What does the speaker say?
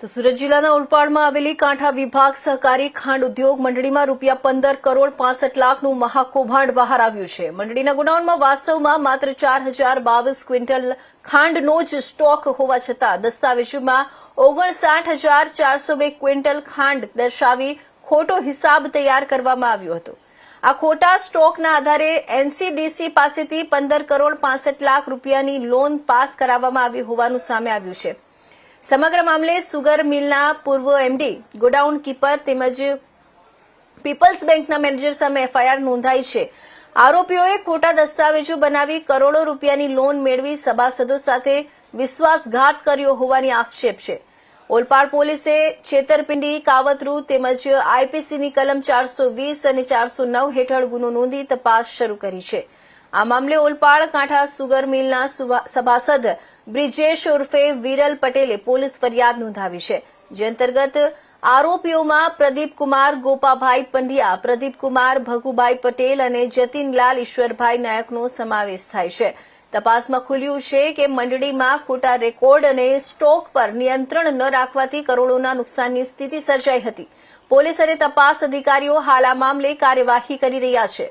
તો સુરત જિલ્લાના ઓલપાડમાં આવેલી કાંઠા વિભાગ સહકારી ખાંડ ઉદ્યોગ મંડળીમાં રૂપિયા 15 કરોડ 65 લાખનું મહાકૌભાંડ બહાર આવ્યું છે। મંડળીના ગોડાઉનમાં વાસ્તવમાં માત્ર 4022 ક્વિન્ટલ ખાંડનો જ સ્ટોક હોવા છતાં દસ્તાવેજોમાં 59402 ક્વિન્ટલ ખાંડ દર્શાવી ખોટો હિસાબ તૈયાર કરવામાં આવ્યો હતો। આ ખોટા સ્ટોકના આધારે એનસીડીસી પાસેથી 15 કરોડ 65 લાખ રૂપિયાની લોન પાસ કરાવવામાં આવી હોવાનું સામે આવ્યું છે। સમગ્ર મામલે સુગર મિલના પૂર્વ એમડી, ગોડાઉન કીપર તેમજ પીપલ્સ બેંકના મેનેજર સામે એફઆઈઆર નોંધાઈ છે। આરોપીઓએ ખોટા દસ્તાવેજો બનાવી કરોડો રૂપિયાની લોન મેળવી સભાસદો સાથે વિશ્વાસઘાત કર્યો હોવાની આક્ષેપ છે। ઓલપાડ પોલીસે છેતરપિંડી, કાવતરું તેમજ આઈપીસીની કલમ 420 અને 409 હેઠળ ગુનો નોંધી તપાસ શરૂ કરી છે। આ મામલે ઓલપાડ કાંઠા સુગર મિલના સભાસદ બ્રિજેશ ઉર્ફે વિરલ પટેલે પોલીસ ફરિયાદ નોંધાવી છે, જે અંતર્ગત આરોપીઓમાં પ્રદીપકુમાર ગોપાભાઈ પંડ્યા, પ્રદીપકુમાર ભગુભાઈ પટેલ અને જતીનલાલ ઈશ્વરભાઈ નાયકનો સમાવેશ થાય છે। તપાસમાં ખુલ્યું છે કે મંડળીમાં ખોટા રેકોર્ડ અને સ્ટોક પર નિયંત્રણ ન રાખવાથી કરોડોના નુકસાનની સ્થિતિ સર્જાઈ હતી। પોલીસ અને તપાસ અધિકારીઓ હાલ આ મામલે કાર્યવાહી કરી રહ્યા છે।